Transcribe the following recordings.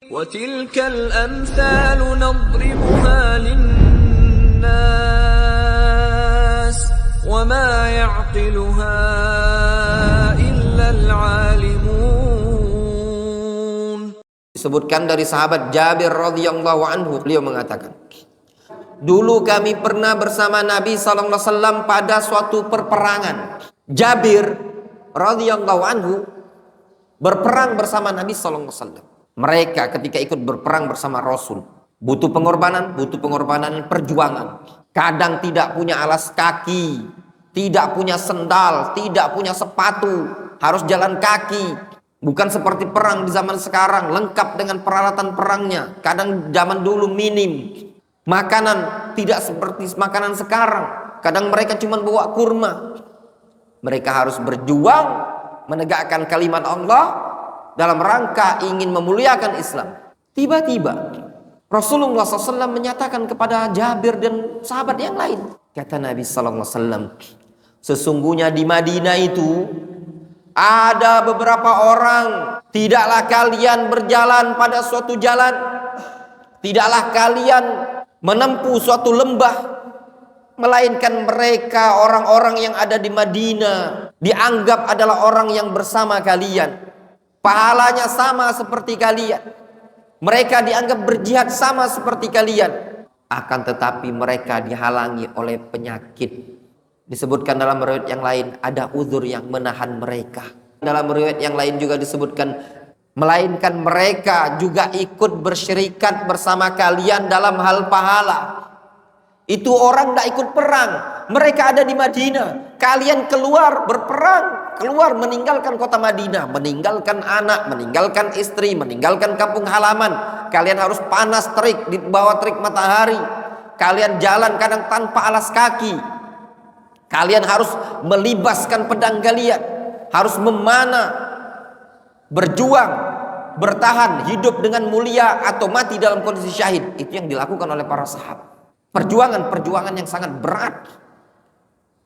وَتِلْكَ الْأَمْثَالُ نَضْرِبُهَا لِلنَّاسِ وَمَا يَعْقِلُهَا إِلَّا الْعَالِمُونَ. Disebutkan dari sahabat Jabir radhiyallahu anhu, beliau mengatakan, dulu kami pernah bersama Nabi SAW pada suatu perperangan. Jabir radhiyallahu anhu berperang bersama Nabi SAW. Mereka ketika ikut berperang bersama Rasul butuh pengorbanan perjuangan. Kadang tidak punya alas kaki, tidak punya sendal, tidak punya sepatu, harus jalan kaki. Bukan seperti perang di zaman sekarang lengkap dengan peralatan perangnya. Kadang zaman dulu minim. Makanan tidak seperti makanan sekarang. Kadang mereka cuma bawa kurma. Mereka harus berjuang menegakkan kalimat Allah dalam rangka ingin memuliakan Islam. Tiba-tiba Rasulullah SAW menyatakan kepada Jabir dan sahabat yang lain. Kata Nabi SAW, sesungguhnya di Madinah itu ada beberapa orang. Tidaklah kalian berjalan pada suatu jalan, tidaklah kalian menempuh suatu lembah, melainkan mereka orang-orang yang ada di Madinah dianggap adalah orang yang bersama kalian. Pahalanya sama seperti kalian. Mereka dianggap berjihad sama seperti kalian. Akan tetapi mereka dihalangi oleh penyakit. Disebutkan dalam riwayat yang lain ada uzur yang menahan mereka. Dalam riwayat yang lain juga disebutkan, melainkan mereka juga ikut bersyirikat bersama kalian dalam hal pahala. Itu orang tidak ikut perang. Mereka ada di Madinah. Kalian keluar berperang, keluar meninggalkan kota Madinah, meninggalkan anak, meninggalkan istri, meninggalkan kampung halaman. Kalian harus panas terik di bawah terik matahari. Kalian jalan kadang tanpa alas kaki. Kalian harus melibaskan pedang kalian, harus memanah, berjuang, bertahan, hidup dengan mulia atau mati dalam kondisi syahid. Itu yang dilakukan oleh para sahabat. Perjuangan yang sangat berat.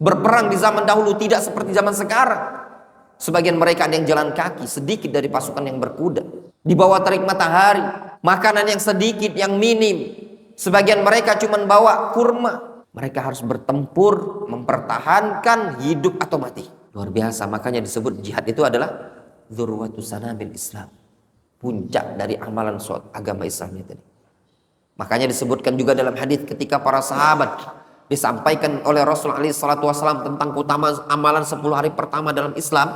Berperang di zaman dahulu tidak seperti zaman sekarang. Sebagian mereka ada yang jalan kaki, sedikit dari pasukan yang berkuda. Di bawah terik matahari, makanan yang sedikit, yang minim. Sebagian mereka cuma bawa kurma. Mereka harus bertempur, mempertahankan hidup atau mati. Luar biasa, makanya disebut jihad itu adalah dzurwatu sanabil Islam. Puncak dari amalan agama Islam itu. Makanya disebutkan juga dalam hadis ketika para sahabat disampaikan oleh Rasul SAW tentang keutamaan amalan 10 hari pertama dalam Islam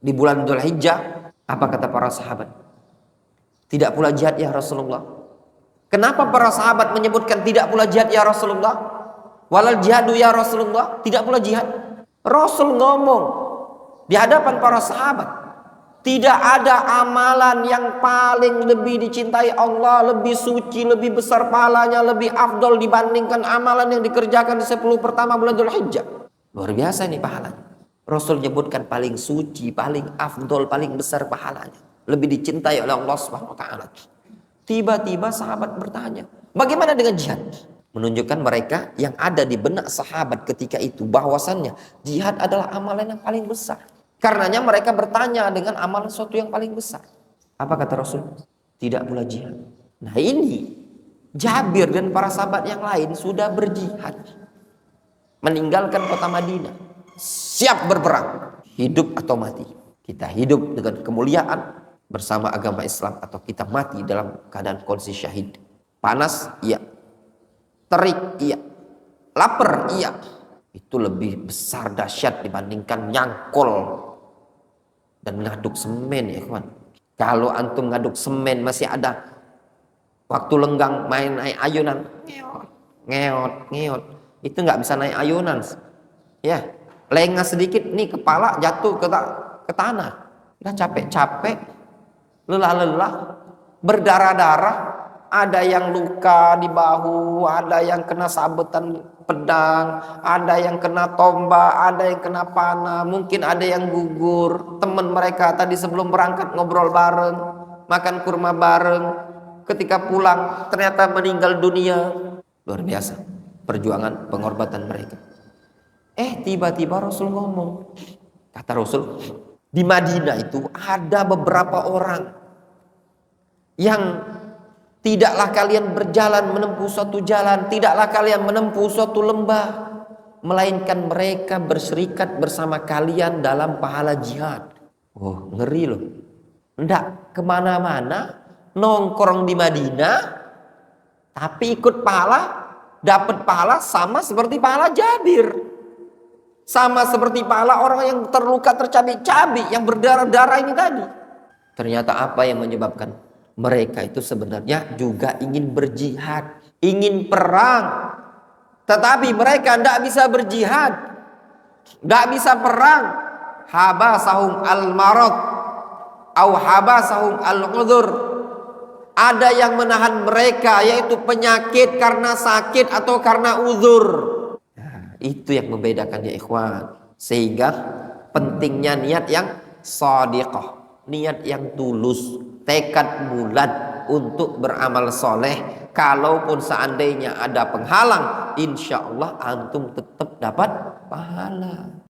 di bulan Dzulhijjah. Apa kata para sahabat? Tidak pula jihad ya Rasulullah. Kenapa para sahabat menyebutkan tidak pula jihad ya Rasulullah? Walal jihadu ya Rasulullah. Tidak pula jihad. Rasul ngomong di hadapan para sahabat, tidak ada amalan yang paling lebih dicintai Allah, lebih suci, lebih besar pahalanya, lebih afdol dibandingkan amalan yang dikerjakan di 10 pertama bulan Dzulhijjah. Luar biasa ini pahalanya. Rasul menyebutkan paling suci, paling afdol, paling besar pahalanya, lebih dicintai oleh Allah Subhanahu wa taala. Tiba-tiba sahabat bertanya, bagaimana dengan jihad? Menunjukkan mereka yang ada di benak sahabat ketika itu bahwasannya jihad adalah amalan yang paling besar. Karenanya mereka bertanya dengan amalan sesuatu yang paling besar. Apa kata Rasul? Tidak pula jihad. Nah ini Jabir dan para sahabat yang lain sudah berjihad, meninggalkan kota Madinah, siap berperang, hidup atau mati. Kita hidup dengan kemuliaan bersama agama Islam atau kita mati dalam keadaan kondisi syahid. Panas, iya. Terik, iya. Lapar, iya. Itu lebih besar dahsyat dibandingkan nyangkol dan ngaduk semen ya kawan. Kalau antum ngaduk semen masih ada waktu lenggang main naik ayunan, ngeot. Itu nggak bisa naik ayunan. Ya, lengah sedikit nih kepala jatuh ke tanah. Udah capek-capek, lelah-lelah, berdarah-darah. Ada yang luka di bahu, ada yang kena sabetan pedang, ada yang kena tombak, ada yang kena panah, mungkin ada yang gugur. Teman mereka tadi sebelum berangkat ngobrol bareng, makan kurma bareng, ketika pulang ternyata meninggal dunia. Luar biasa perjuangan pengorbanan mereka. Tiba-tiba Rasul ngomong, kata Rasul, di Madinah itu ada beberapa orang yang tidaklah kalian berjalan menempuh suatu jalan, tidaklah kalian menempuh suatu lembah, melainkan mereka berserikat bersama kalian dalam pahala jihad. Oh, ngeri loh. Ndak kemana-mana, nongkrong di Madinah, tapi ikut pahala, dapat pahala sama seperti pahala Jabir. Sama seperti pahala orang yang terluka tercabik-cabik, yang berdarah-darah ini tadi. Ternyata apa yang menyebabkan? Mereka itu sebenarnya juga ingin berjihad, ingin perang. Tetapi mereka tidak bisa berjihad, tidak bisa perang. Habasahum al-marad au habasahum al-udhur. Ada yang menahan mereka, yaitu penyakit karena sakit atau karena uzur. Nah, itu yang membedakan ya ikhwan. Sehingga pentingnya niat yang shadiqah, niat yang tulus, tekad bulat untuk beramal soleh. Kalaupun seandainya ada penghalang, insya Allah antum tetap dapat pahala.